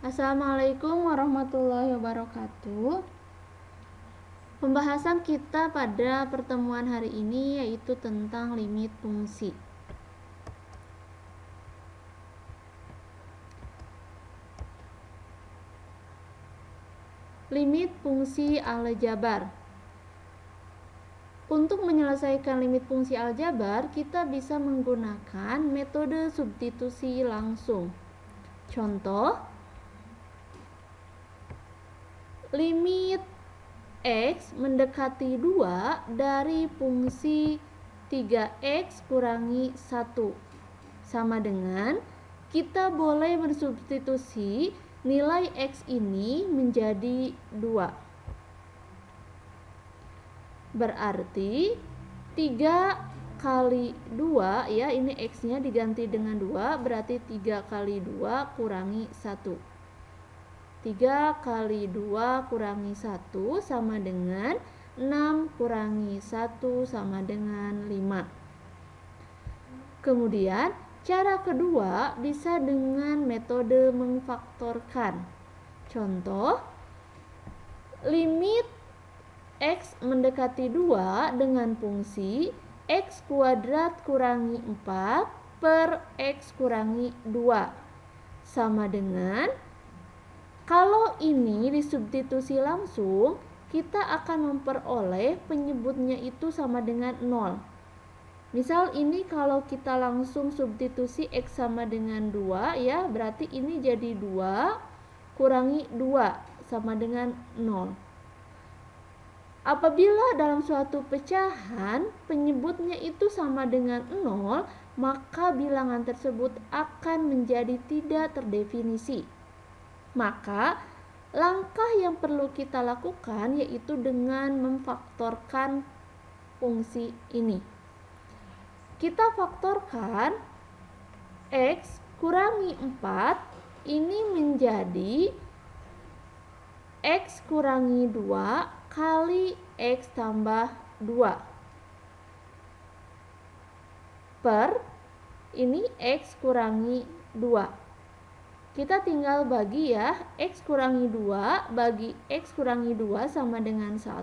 Assalamualaikum warahmatullahi wabarakatuh. Pembahasan kita pada pertemuan hari ini yaitu tentang limit fungsi. Limit fungsi aljabar. Untuk menyelesaikan limit fungsi aljabar, kita bisa menggunakan metode substitusi langsung. Contoh, limit X mendekati 2 dari fungsi 3X kurangi 1 sama dengan kita boleh mensubstitusi nilai X ini menjadi 2. Berarti 3 kali 2 ya, ini X nya diganti dengan 2, berarti 3 kali 2 kurangi 1. 3 kali 2 kurangi 1 sama dengan 6 kurangi 1 sama dengan 5. Kemudian cara kedua bisa dengan metode memfaktorkan. Contoh, limit X mendekati 2 dengan fungsi X kuadrat kurangi 4 per X kurangi 2 sama dengan, kalau ini disubstitusi langsung, kita akan memperoleh penyebutnya itu sama dengan 0. Misal ini kalau kita langsung substitusi X sama dengan 2 ya, berarti ini jadi 2 kurangi 2 sama dengan 0. Apabila dalam suatu pecahan penyebutnya itu sama dengan 0, maka bilangan tersebut akan menjadi tidak terdefinisi. Maka langkah yang perlu kita lakukan yaitu dengan memfaktorkan fungsi ini. Kita faktorkan X kurangi 4 ini menjadi X kurangi 2 kali X tambah 2 per ini X kurangi 2. Kita tinggal bagi ya, X kurangi 2 bagi X kurangi 2 sama dengan 1,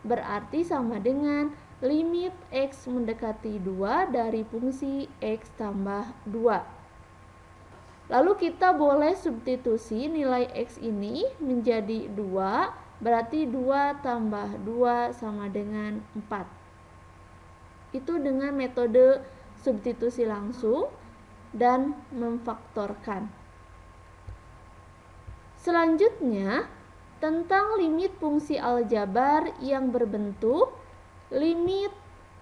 berarti sama dengan limit X mendekati 2 dari fungsi X tambah 2. Lalu kita boleh substitusi nilai X ini menjadi 2, berarti 2 tambah 2 sama dengan 4. Itu dengan metode substitusi langsung dan memfaktorkan. Selanjutnya, tentang limit fungsi aljabar yang berbentuk limit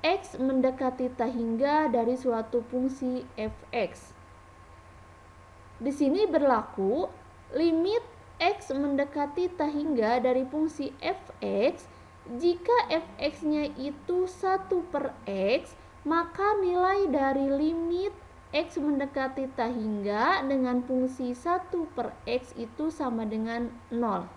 X mendekati tak hingga dari suatu fungsi fx. Di sini berlaku limit X mendekati tak hingga dari fungsi fx jika fx-nya itu 1 per X, maka nilai dari limit X mendekati tak hingga dengan fungsi 1 per X itu sama dengan 0.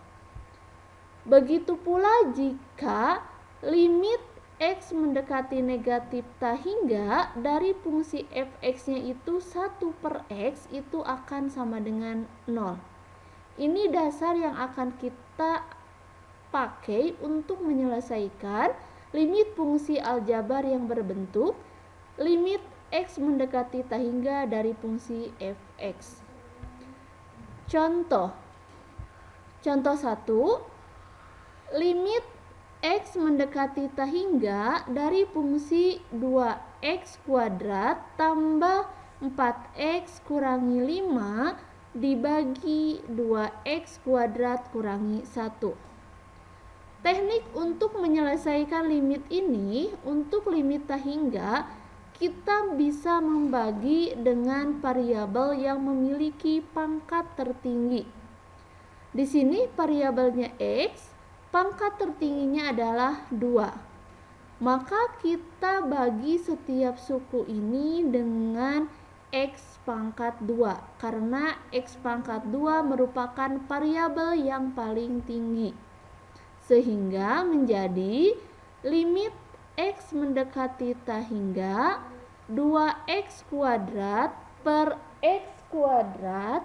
Begitu pula jika limit X mendekati negatif tak hingga dari fungsi fx-nya itu 1 per X itu akan sama dengan 0. Ini dasar yang akan kita pakai untuk menyelesaikan limit fungsi aljabar yang berbentuk limit X mendekati tak hingga dari fungsi fx. Contoh 1, limit X mendekati tak hingga dari fungsi 2X kuadrat tambah 4X kurangi 5 dibagi 2X kuadrat kurangi 1. Teknik untuk menyelesaikan limit ini, untuk limit tak hingga, kita bisa membagi dengan variabel yang memiliki pangkat tertinggi. Di sini variabelnya X, pangkat tertingginya adalah 2. Maka kita bagi setiap suku ini dengan X pangkat 2 karena X pangkat 2 merupakan variabel yang paling tinggi. Sehingga menjadi limit X mendekati tak hingga 2X kuadrat per X kuadrat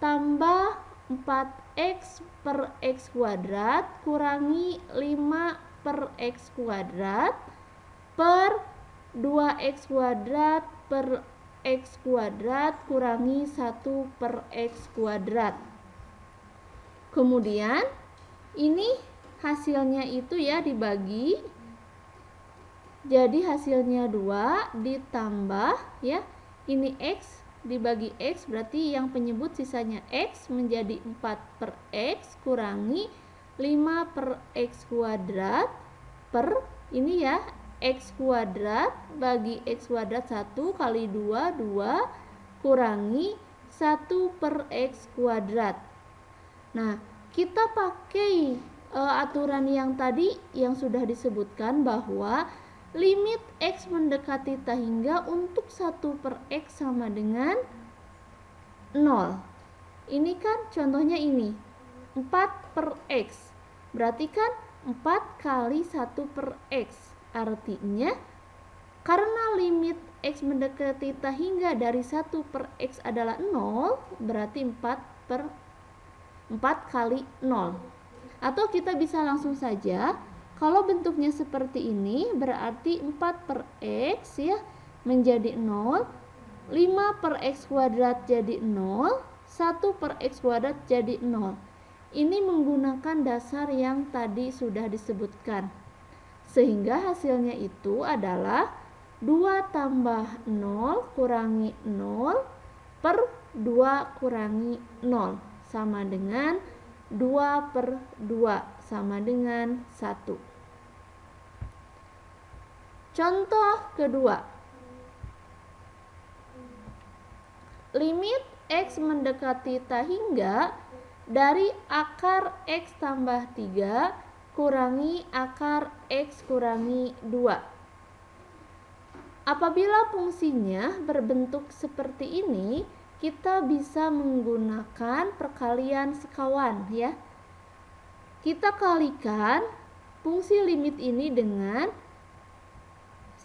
tambah 4x per x kuadrat kurangi 5 per x kuadrat per 2x kuadrat per x kuadrat kurangi 1 per x kuadrat. Kemudian ini hasilnya itu ya dibagi, jadi hasilnya 2 ditambah ya, ini x dibagi x berarti yang penyebut sisanya x menjadi 4 per x kurangi 5 per x kuadrat per ini ya x kuadrat bagi x kuadrat 1 kali 2 kurangi 1 per x kuadrat. Nah, kita pakai aturan yang tadi yang sudah disebutkan bahwa limit x mendekati tak hingga untuk 1 per x sama dengan 0. Ini kan contohnya ini 4 per x, berarti kan 4 kali 1 per x. Artinya karena limit x mendekati tak hingga dari 1 per x adalah 0, berarti 4 kali 0. Atau kita bisa langsung saja, kalau bentuknya seperti ini berarti 4 per x ya menjadi 0, 5 per x kuadrat jadi 0, 1 per x kuadrat jadi 0. Ini menggunakan dasar yang tadi sudah disebutkan. Sehingga hasilnya itu adalah 2 tambah 0 kurangi 0 per 2 kurangi 0 sama dengan 2 per 2 sama dengan 1. Contoh kedua. Limit x mendekati tak hingga dari akar x tambah 3 kurangi akar x kurangi 2. Apabila fungsinya berbentuk seperti ini, kita bisa menggunakan perkalian sekawan ya. Kita kalikan fungsi limit ini dengan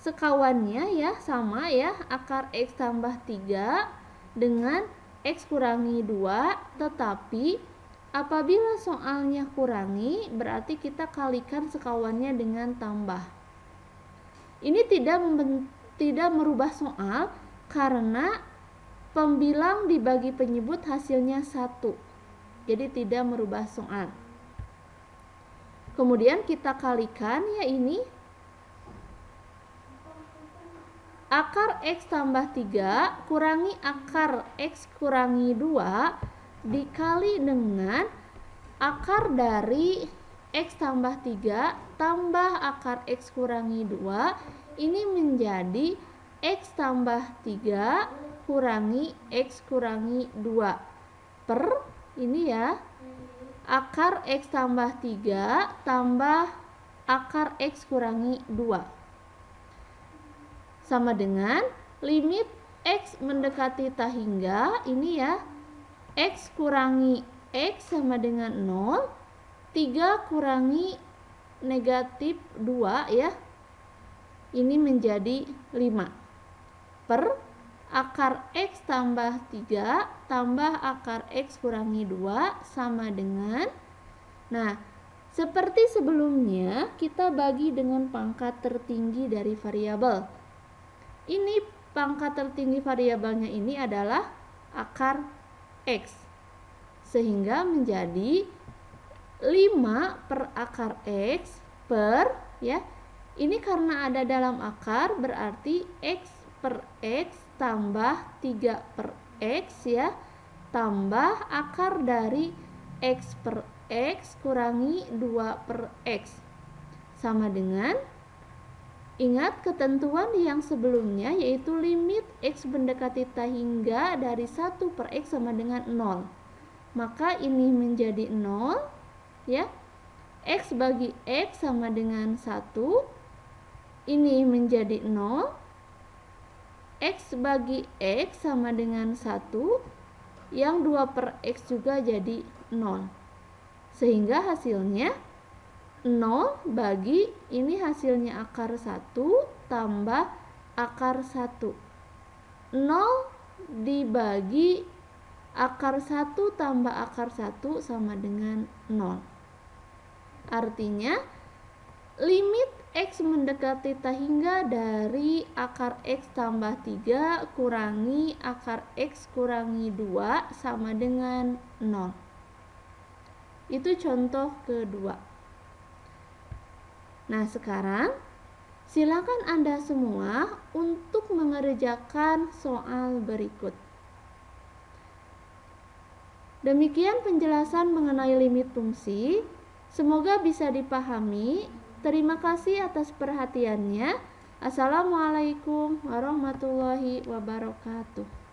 sekawannya ya, sama ya, akar x tambah 3 dengan x kurangi 2, tetapi apabila soalnya kurangi berarti kita kalikan sekawannya dengan tambah. Ini tidak merubah soal karena pembilang dibagi penyebut hasilnya 1. Jadi tidak merubah soal. Kemudian kita kalikan ya ini. Akar x tambah 3 kurangi akar x kurangi 2 dikali dengan akar dari x tambah 3 tambah akar x kurangi 2. Ini menjadi x tambah 3 kurangi x kurangi 2 per ini ya, akar x tambah 3 tambah akar x kurangi 2 sama dengan limit x mendekati tak hingga ini ya, x kurangi x sama dengan 0, 3 kurangi negatif 2 ya, ini menjadi 5 per akar x tambah 3 tambah akar x kurangi 2 sama dengan, nah seperti sebelumnya kita bagi dengan pangkat tertinggi dari variabel. Ini pangkat tertinggi variabelnya ini adalah akar x, sehingga menjadi 5 per akar x per ya, ini karena ada dalam akar berarti x per x tambah 3 per x ya, tambah akar dari x per x kurangi 2 per x sama dengan, ingat ketentuan yang sebelumnya yaitu limit x mendekati tak hingga dari 1 per x sama dengan 0. Maka ini menjadi 0 ya, x bagi x sama dengan 1, ini menjadi 0, x bagi x sama dengan 1, yang 2 per x juga jadi 0. Sehingga hasilnya 0 bagi ini hasilnya akar 1 tambah akar 1. 0 dibagi akar 1 tambah akar 1 sama dengan 0. Artinya, limit X mendekati tak hingga dari akar X tambah 3 kurangi akar X kurangi 2 sama dengan 0. Itu contoh kedua. Nah, sekarang silakan Anda semua untuk mengerjakan soal berikut. Demikian penjelasan mengenai limit fungsi. Semoga bisa dipahami. Terima kasih atas perhatiannya. Assalamualaikum warahmatullahi wabarakatuh.